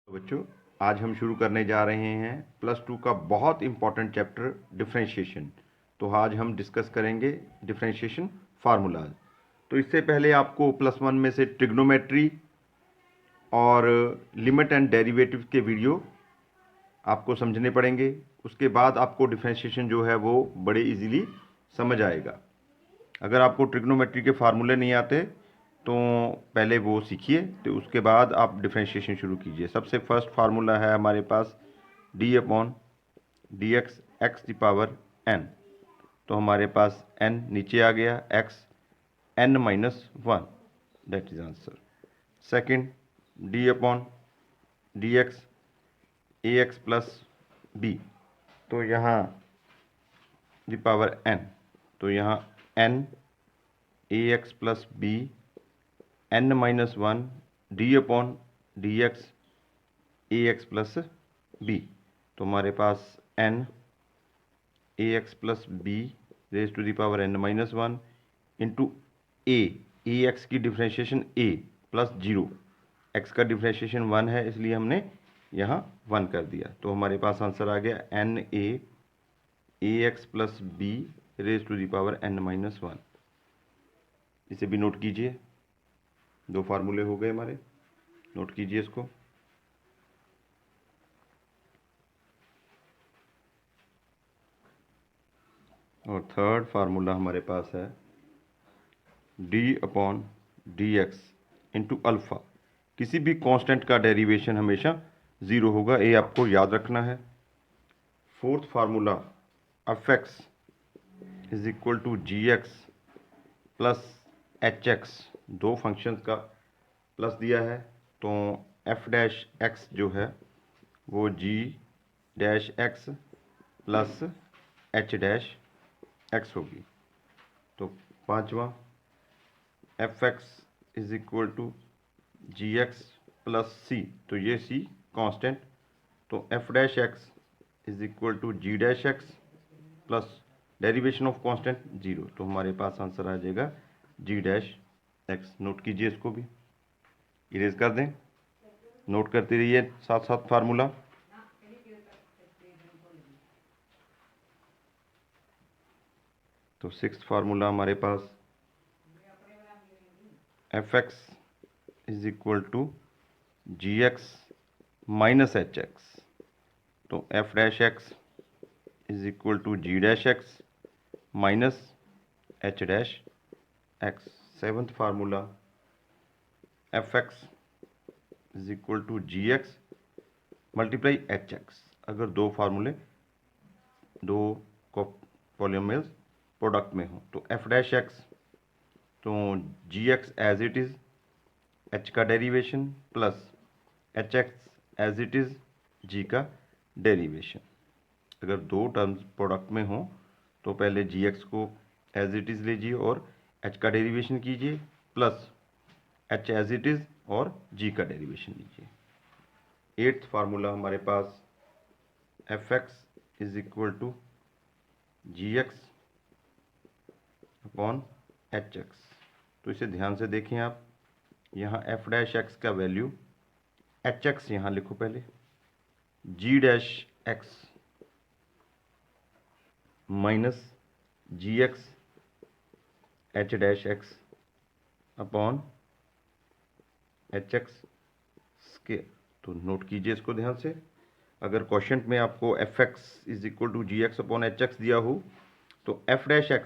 तो बच्चों, आज हम शुरू करने जा रहे हैं +2 का बहुत इंपॉर्टेंट चैप्टर डिफरेंशिएशन। तो आज हम डिस्कस करेंगे डिफरेंशिएशन फार्मूलाज। तो इससे पहले आपको +1 में से ट्रिग्नोमेट्री और लिमिट एंड डेरिवेटिव के वीडियो आपको समझने पड़ेंगे। उसके बाद आपको डिफरेंशिएशन जो है वो बड़े इजीली समझ आएगा। अगर आपको ट्रिग्नोमेट्री के फार्मूले नहीं आते तो पहले वो सीखिए, तो उसके बाद आप डिफरेंशिएशन शुरू कीजिए। सबसे फर्स्ट फार्मूला है हमारे पास d/dx x⁴n। तो हमारे पास n नीचे आ गया, x n-1, that is answer. Second d/dx ax plus b। तो यहाँ d⁴n, तो यहाँ n ax plus b n-1 d/dx ax plus b। तो हमारे पास n ax plus b raise to the power n-1 into a x की differentiation a plus 0, x का differentiation 1 है इसलिए हमने यहाँ 1 कर दिया। तो हमारे पास आंसर आ गया n a ax plus b raise to the power n-1। इसे भी नोट कीजिए, दो फार्मूले हो गए हमारे, नोट कीजिए इसको। और थर्ड फार्मूला हमारे पास है d/dx इंटू अल्फ़ा। किसी भी कांस्टेंट का डेरिवेशन हमेशा 0 होगा, ये आपको याद रखना है। Fourth formula f(x) is equal to gx plus hx। दो फंक्शंस का प्लस दिया है, तो f'(x) जो है वो g'(x) प्लस h'(x) होगी। तो पांचवा f(x) is equal to gx plus c। तो ये c कांस्टेंट, तो f'(x) is equal to g'(x) plus derivation of constant 0। तो हमारे पास आंसर आ जाएगा g'(x). नोट कीजिए, इसको भी इरेज कर दें, नोट करते रहिए साथ साथ फार्मूला। तो सिक्स्थ फार्मूला हमारे पास f(x) is equal to gx minus hx। तो f'(x) is equal to g'(x) minus h'(x). Seventh formula f(x) is equal to gx multiply hx। अगर दो फार्मूले दो पॉलिनोमियल्स प्रोडक्ट में हो तो f'(x), तो gx as it is h का derivation plus hx as it is g का डेरिवेशन। अगर दो टर्म्स प्रोडक्ट में हो तो पहले gx को एज इट इज़ लीजिए और h का डेरिवेशन कीजिए, plus h as it is और g का डेरिवेशन लीजिए। एट्थ फार्मूला हमारे पास f(x) is equal to gx upon hx। तो इसे ध्यान से देखें आप, यहाँ f'(x) का वैल्यू hx यहाँ लिखो पहले, g'(x) minus gx h'(x) upon hx square. तो नोट कीजिए इसको ध्यान से। अगर क्वेश्चन में आपको f(x) is equal to gx upon hx दिया हो तो f'(x)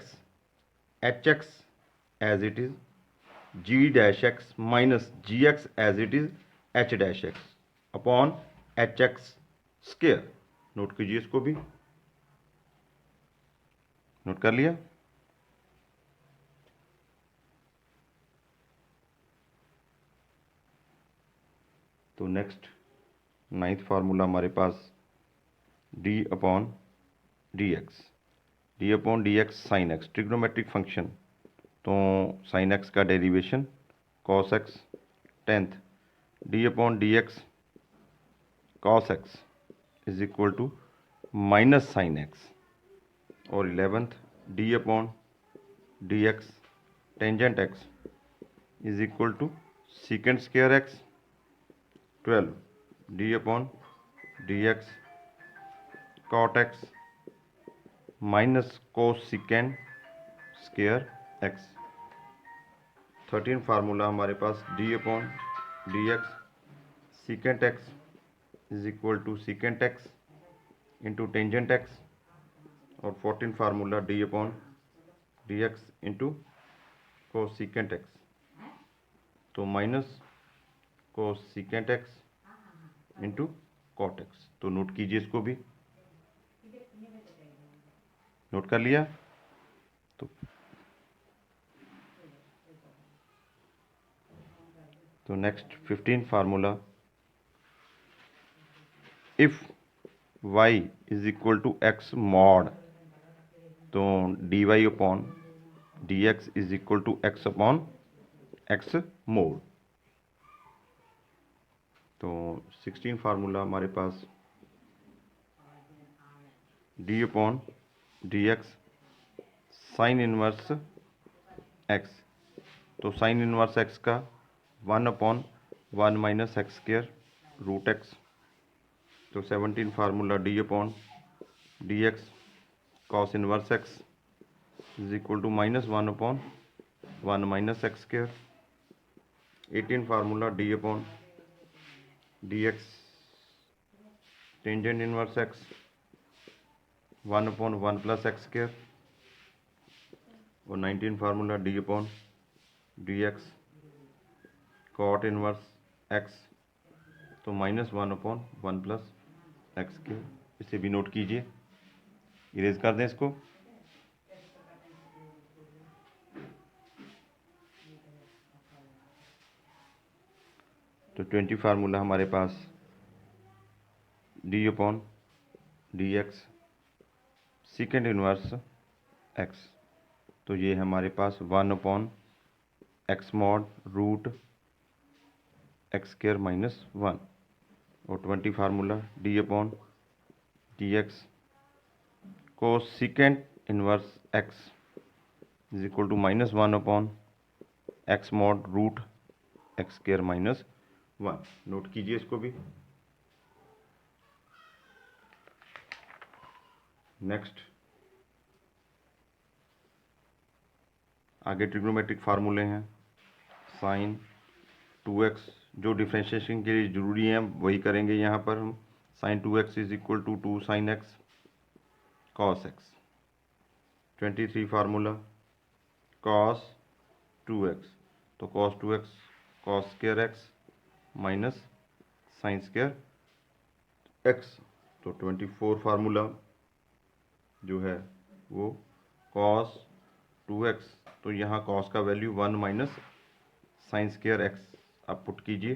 hx as it is, g'(x) minus gx as it is h'(x) upon hx square. Note कीजिए इसको भी, नोट कर लिया। तो नेक्स्ट नाइन्थ फार्मूला हमारे पास d/dx, d/dx sine x, trigonometric function, तो साइन x का derivation cos x। Tenth d/dx cos x is equal to minus sine x। और 11th d/dx tangent x is equal to secant square x। 12 D upon D X cot X minus cosecant square X. 13 formula हमारे पास D upon D X secant X is equal to secant X into tangent X, और 14 formula D upon D X into cosecant X, तो minus cosecant X into cot X. तो note कीजिए, इसको भी note कर लिया। तो next 15 formula, if y is equal to X mod, तो D Y upon D X is equal to X upon X mod. तो 16 फार्मूला हमारे पास D upon D X sine inverse X, तो साइन इनवर्स एक्स का 1 upon 1 minus X square root X. तो 17 formula D upon D X cos inverse X is equal to minus 1 upon 1 minus X square. 18 formula D upon D X tangent inverse X 1 upon 1 plus X square. और 19 formula D upon D X cot inverse X, तो minus 1 upon 1 plus X square. इसे भी note कीजिए, erase कर दें इसको। तो 20 formula हमारे पास D upon D X secant inverse X, तो ये हमारे पास 1 upon X mod root X square minus 1। और 20 formula D upon D X cosecant inverse X is equal to minus 1 upon X mod root X square minus 1। Note कीजिए इसको भी। Next आगे trigonometric फार्मूले हैं। साइन 2x जो differentiation के लिए ज़रूरी हैं वही करेंगे यहाँ पर हम। Sine 2x is equal to 2 sine x cos x. 23 formula cos 2x, तो cos 2x cos square x minus sine square x. तो 24 फार्मूला जो है वो कॉस 2x, तो यहाँ कॉस का value 1 minus sine square x आप पुट कीजिए,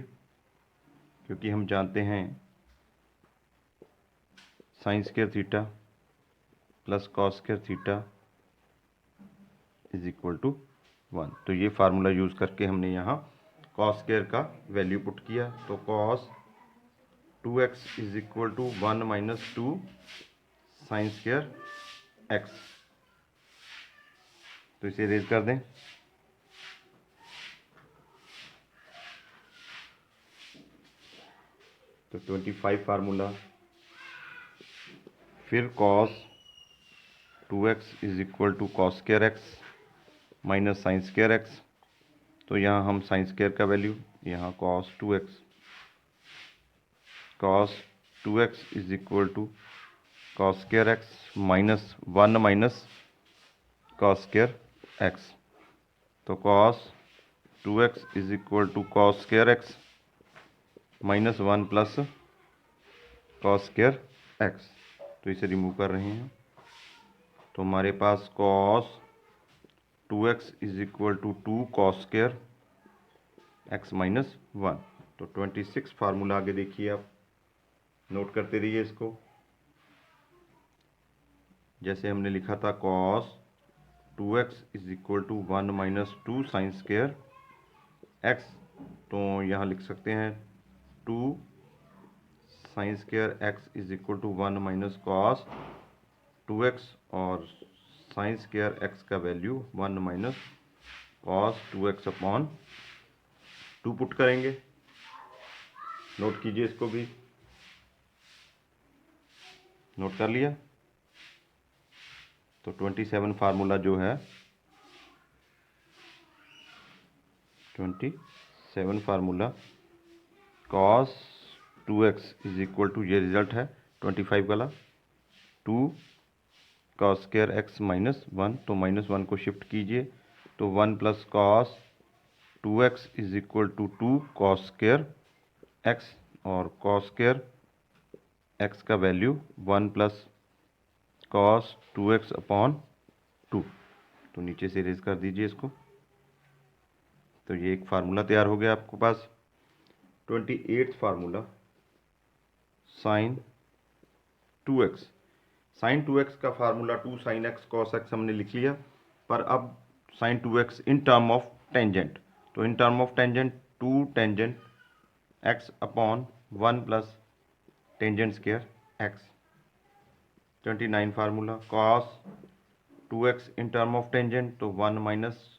क्योंकि हम जानते हैं sine square theta plus cos square theta is equal to 1। तो ये फार्मूला यूज़ करके हमने यहाँ कॉस स्क्वायर का वैल्यू पुट किया। तो cos 2x is equal to 1 minus 2 sine square x. तो इसे रेज कर दें। तो 25 फार्मूला, फिर cos 2x is equal to cos square x minus sine square x. तो यहाँ हम साइन स्क्वायर का वैल्यू, यहाँ cos 2x is equal to cos square x minus 1 minus cos square x. तो cos 2x is equal to cos square x minus 1 plus cos square x. तो इसे remove कर रहे हैं। तो हमारे पास cos 2x is equal to 2 cos square x minus 1। तो 26 फार्मूला आगे देखिए, आप नोट करते रहिए इसको। जैसे हमने लिखा था cos 2x is equal to 1 minus 2 sine square x, तो यहाँ लिख सकते हैं 2 sine square x is equal to 1 minus cos 2x, और साइन स्क्वायर एक्स का value 1 minus cos 2x upon 2 put करेंगे। नोट कीजिए इसको भी। नोट कर लिया। तो 27 फार्मूला जो है 27 formula cos 2x is equal to, ये रिजल्ट है 25 वाला, 2 cos स्क्र x माइनस 1, तो माइनस 1 को शिफ्ट कीजिए तो 1 plus cos 2x is equal to 2 cos square x, और cos स्क्र x का value 1 plus cos 2x upon 2, तो नीचे से इरेज कर दीजिए इसको। तो ये एक फार्मूला तैयार हो गया आपके पास। 28 formula sign 2x, sign 2x का formula 2 sin x cos x हमने लिख लिया, पर अब sine 2x in term of tangent, तो in term of tangent 2 tangent x upon 1 plus tangent square x। 29 formula cos 2x in term of tangent, तो 1 minus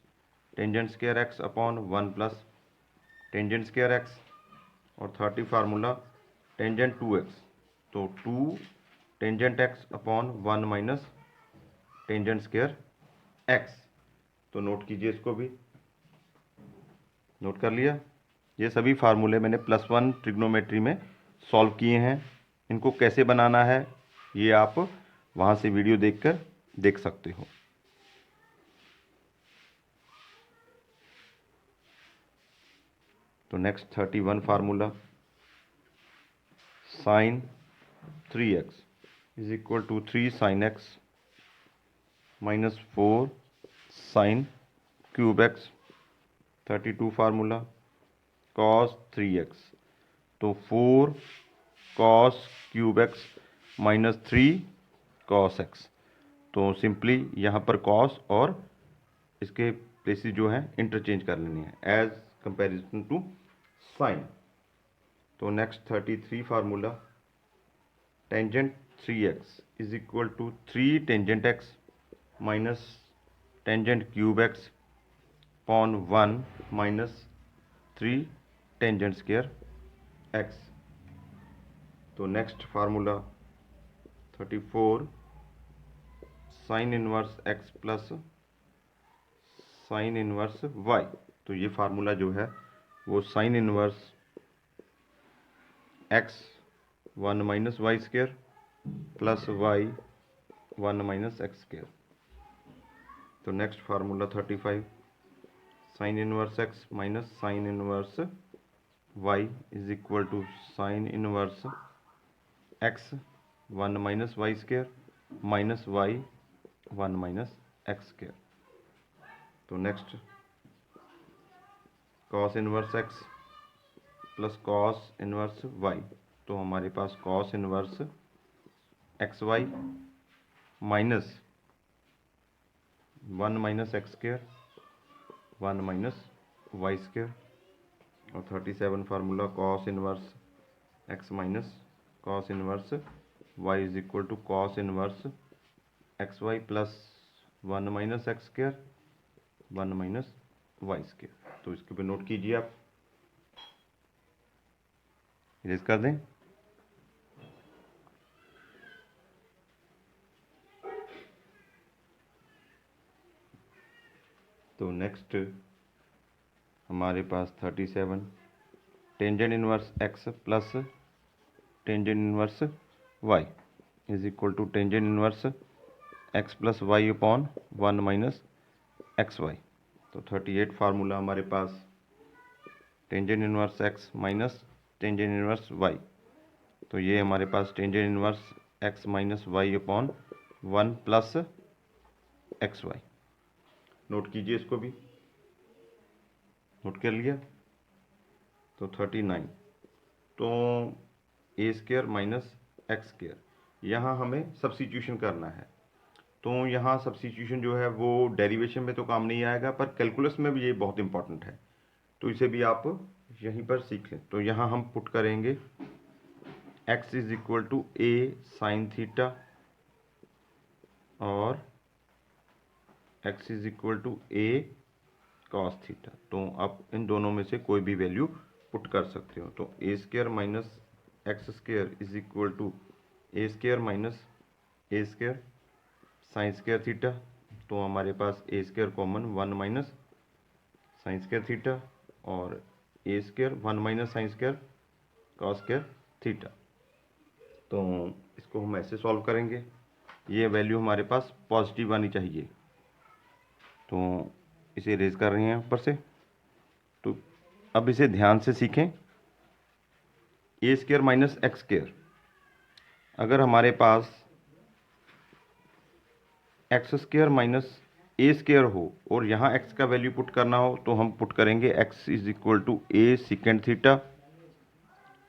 tangent square x upon 1 plus tangent square x। और 30 formula tangent 2x, तो 2 tangent x upon 1 minus tangent square x। तो note कीजिए, इसको भी note कर लिया। ये सभी फार्मूले मैंने +1 ट्रिग्नोमेट्री में सॉल्व किए हैं। इनको कैसे बनाना है ये आप वहाँ से वीडियो देखकर देख सकते हो। तो next 31 formula sine 3x is equal to 3 sin x minus 4 sine cube x। 32 formula cos 3x, तो 4 cos cube x minus 3 cos x, तो सिंपली यहाँ पर cos और इसके प्लेसेस जो हैं इंटरचेंज कर लेनी है एज कंपैरिजन टू साइन। तो next 33 formula tangent 3x is equal to 3 tangent x minus tangent cube x upon 1 minus 3 tangent square x। तो next formula 34 sine inverse x plus sine inverse y, तो ये फार्मूला जो है वो sine inverse x 1 minus Y square plus y 1 minus X square. तो next formula 35 sine inverse x minus sign inverse y is equal to sine inverse x 1 minus Y square minus y 1 minus X square. तो next cos inverse x plus cos inverse y, तो हमारे पास cos inverse X Y minus 1 minus X square 1 minus Y square. और 37 formula cos inverse x minus cos inverse y is equal to cos inverse X Y plus 1 minus X square 1 minus Y square. तो इसके पे note कीजिए, आप erase कर दें। तो next हमारे पास 37 tangent inverse x plus tangent inverse y is equal to tangent inverse x plus Y upon 1 minus X Y. तो 38 फार्मूला हमारे पास tangent inverse x minus tangent inverse y, तो ये हमारे पास tangent inverse x minus Y upon 1 plus X Y. Note कीजिए, इसको भी नोट कर लिया। तो 39 तो A square minus X square, यहाँ हमें सब्स्टिट्यूशन करना है। तो यहाँ सब्स्टिट्यूशन जो है वो डेरिवेशन में तो काम नहीं आएगा, पर कैलकुलस में भी ये बहुत इंपॉर्टेंट है, तो इसे भी आप यहीं पर सीख लें। तो यहाँ हम पुट करेंगे x is equal to a sine theta और x is equal to a cos theta. तो आप इन दोनों में से कोई भी वैल्यू पुट कर सकते हो। तो A square minus X square is equal to A square minus A square sine square theta, तो हमारे पास A square common 1 minus sine square theta और A square 1 minus sine square cos square theta. तो इसको हम ऐसे solve करेंगे, ये वैल्यू हमारे पास पॉजिटिव आनी चाहिए, तो इसे रेज कर रहे हैं ऊपर से। तो अब इसे ध्यान से सीखें, ए स्क्वायर माइनस एक्स स्क्वायर, अगर हमारे पास x square minus A square हो और यहाँ एक्स का वैल्यू पुट करना हो तो हम पुट करेंगे x is equal to A secant theta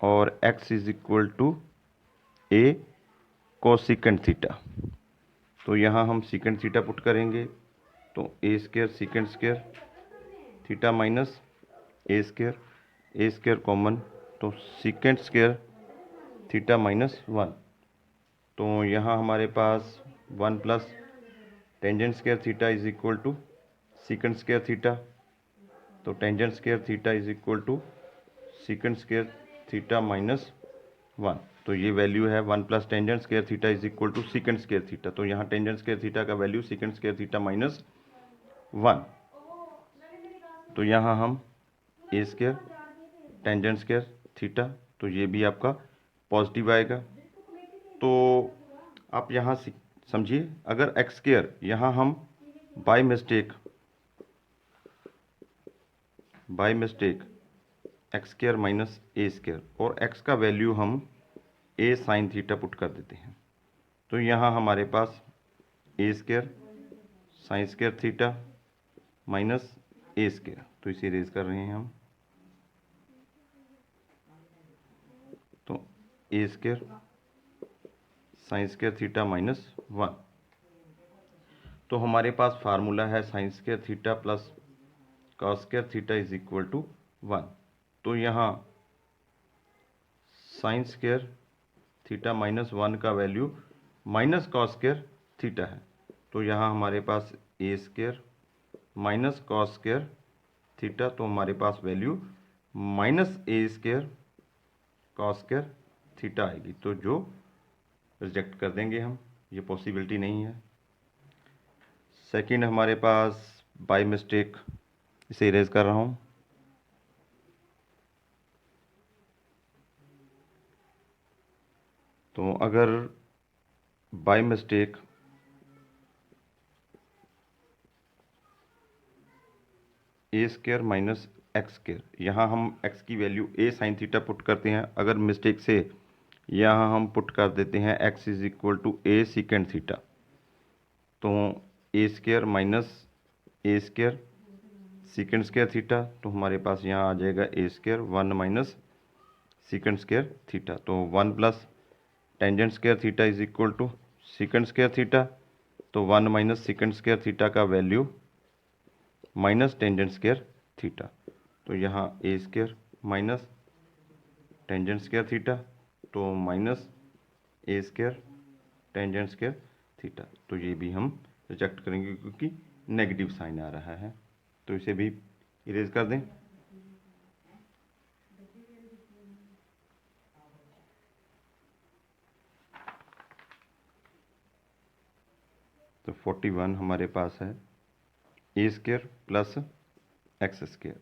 और X is equal to A cosecant theta. तो यहाँ हम सीकेंड थीटा पुट करेंगे, तो A square secant square theta minus A square common, तो सीकेंड स्क्वायर थीटा माइनस 1। तो यहाँ हमारे पास 1 plus tangent square theta is equal to secant square theta, तो tangent square theta is equal to secant square theta minus 1। तो ये value है 1 plus tangent square theta is equal to secant square theta, तो यहाँ tangent square theta का value secant square theta minus 1। तो यहाँ हम a square tangent square theta, तो ये भी आपका पॉजिटिव आएगा। तो आप यहाँ समझिए, अगर एक्स स्क्वायर यहाँ हम by mistake x square minus A square और एक्स का वैल्यू हम ए साइन थीटा पुट कर देते हैं, तो यहाँ हमारे पास A square sine square theta minus A square, तो इसे रेज कर रहे हैं हम, तो A square sine square theta minus 1। तो हमारे पास फार्मूला है sine square theta plus cos square theta is equal to 1। तो यहाँ साइन स्क्वायर थीटा माइनस 1 का value minus cos square theta है, तो यहाँ हमारे पास A square minus cos square theta, तो हमारे पास value minus A square cos square theta आएगी, तो जो रिजेक्ट कर देंगे हम, ये पॉसिबिलिटी नहीं है। सेकंड हमारे पास बाय मिस्टेक, इसे इरेज कर रहा हूँ, तो अगर by mistake A square minus X square, यहाँ हम एक्स की वैल्यू ए साइन थीटा पुट करते हैं, अगर मिस्टेक से यहाँ हम पुट कर देते हैं X is equal to A secant theta, तो A square minus A square secant square theta, तो हमारे पास यहाँ आ जाएगा A square 1 minus secant square theta, तो 1 plus tangent square theta is equal to secant square theta, तो 1 minus secant square theta का value minus tangent square theta, तो यहाँ A square minus tangent square theta, तो minus A square tangent square theta, तो ये भी हम reject करेंगे क्योंकि नेगेटिव साइन आ रहा है, तो इसे भी इरेज कर दें। तो 41 हमारे पास है A square plus X square,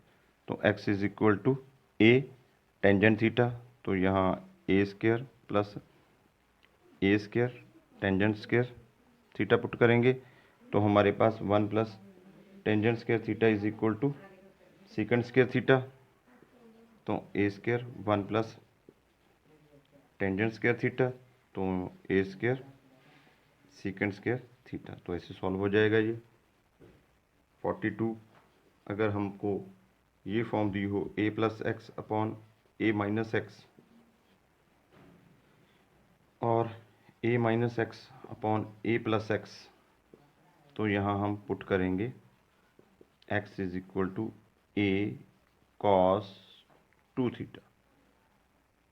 तो X is equal to A tangent theta, तो यहाँ A square plus A square tangent square theta put करेंगे, तो हमारे पास 1 plus tangent square theta is equal to secant square theta, तो A square 1 plus tangent square theta, तो A square secant square theta, तो ऐसे सॉल्व हो जाएगा ये। 42 अगर हमको ये फॉर्म दी हो a plus x upon a minus x और a minus x upon a plus x, तो यहाँ हम पुट करेंगे x is equal to a cos 2 theta,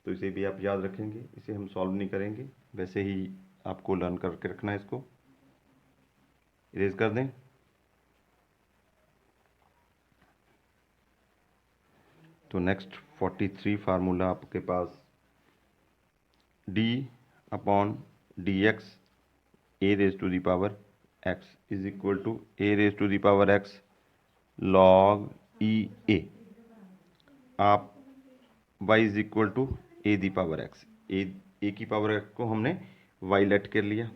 तो इसे भी आप याद रखेंगे, इसे हम सॉल्व नहीं करेंगे, वैसे ही आपको लर्न करके रखना है, इसको इरेज कर दें। तो नेक्स्ट 43 फार्मूला आपके पास D upon D X A raise to the power X is equal to A raise to the power X log E A. आप y is equal to A the power X, A की power x को हमने y late कर लिया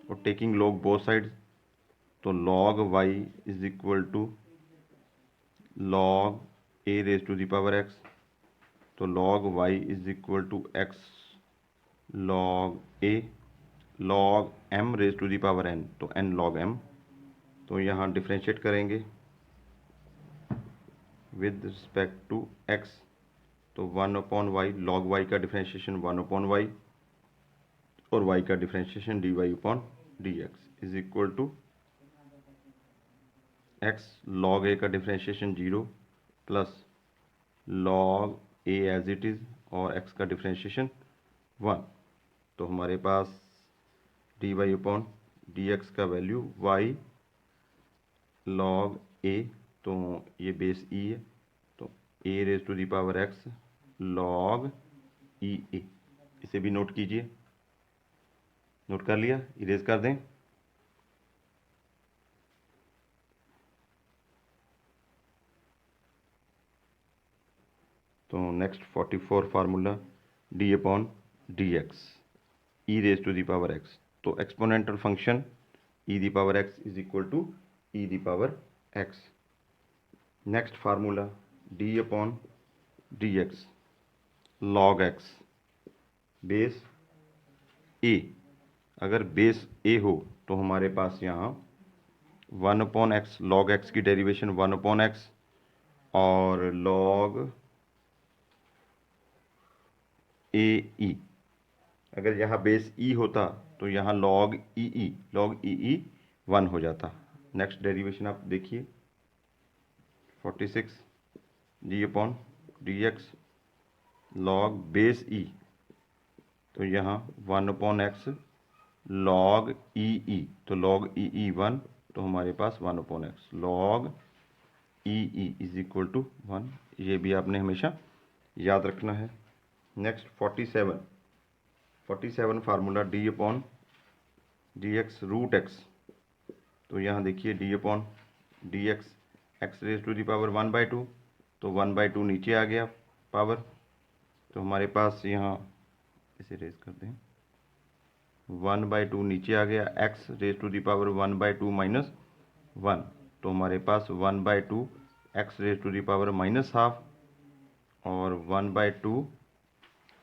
और taking log both side, तो log y is equal to log a raise to the power x, तो log y is equal to x log a log m raise to the power n, तो n log m। तो यहाँ differentiate करेंगे with respect to x, तो 1/y log y का differentiation 1/y और y का differentiation dy/dx is equal to x log a का differentiation 0 plus log a as it is और x का डिफ्रेंशिएशन 1। तो हमारे पास dy/dx का वैल्यू y log a, तो ये बेस e है, तो a raise to the power x log e a। इसे भी नोट कीजिए, नोट कर लिया, इरेज कर दें। तो next 44 formula d/dx e raise to the power x, तो exponential function e the power x is equal to e the power x। Next formula d/dx log x base a, अगर base a हो तो हमारे पास यहाँ 1/x log x की derivation 1/x और log a e, अगर यहाँ बेस e होता तो यहाँ log e e 1 हो जाता। नेक्स्ट डेरिवेशन आप देखिए 46 d/dx log बेस e, तो यहाँ 1/x log e, तो log e 1, तो हमारे पास 1/x log e is equal to 1। ये भी आपने हमेशा याद रखना है। Next 47 formula d/dx root x, तो यहाँ देखिए d/dx x raise to the power 1/2, तो 1/2 नीचे आ गया पावर, तो हमारे पास यहाँ इसे रेज कर दें 1/2 नीचे आ गया, x raise to the power 1/2 minus 1, तो हमारे पास 1/2 x raise to the power -12 और 1/2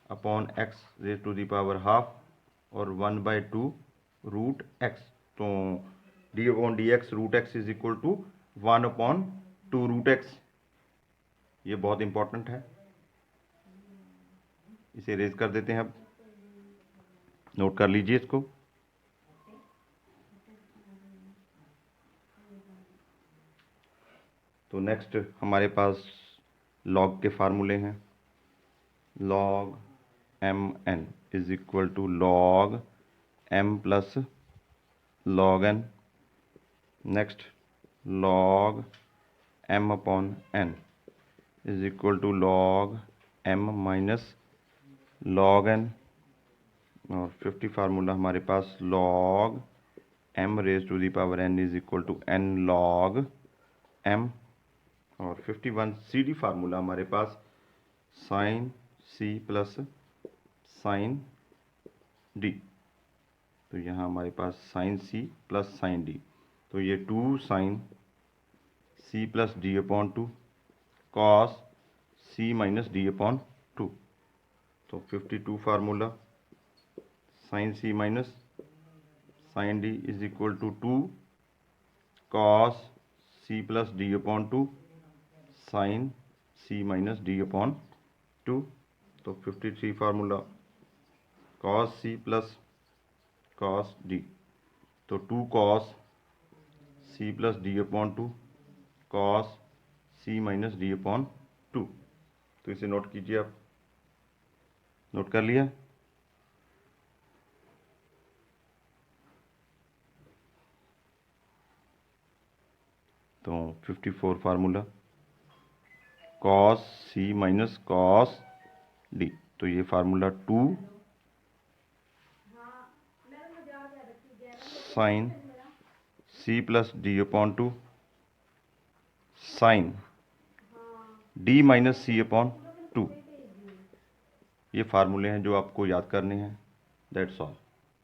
upon x raise to the power half और 1/2 रूट x, तो d/dx root x is equal to 1/2 root x। ये बहुत इंपॉर्टेंट है, इसे रेज कर देते हैं। अब नोट कर लीजिए इसको। तो नेक्स्ट हमारे पास लॉग के फार्मूले हैं, log mn is equal to log m plus log n। Next log m अपॉन n is equal to log m minus log n। और 50 फार्मूला हमारे पास log m raise to the power n is equal to n log m। और 51 CD formula हमारे पास sine c plus sine d, तो यहाँ हमारे पास sine c plus sine d, तो ये 2 sine c plus d/2 cos c minus d/2। तो 52 formula sine c minus sine d is equal to 2 cos c plus d/2 sine c minus d/2। तो 53 formula cos c plus cos d, तो 2 cos c plus d/2 cos c minus d/2। तो इसे note कीजिए, आप note कर लिया। तो 54 formula cos c minus cos d, तो ये formula 2 sine C plus D upon two sine D minus C upon two. ये फार्मूले हैं जो आपको याद करने हैं। That's all.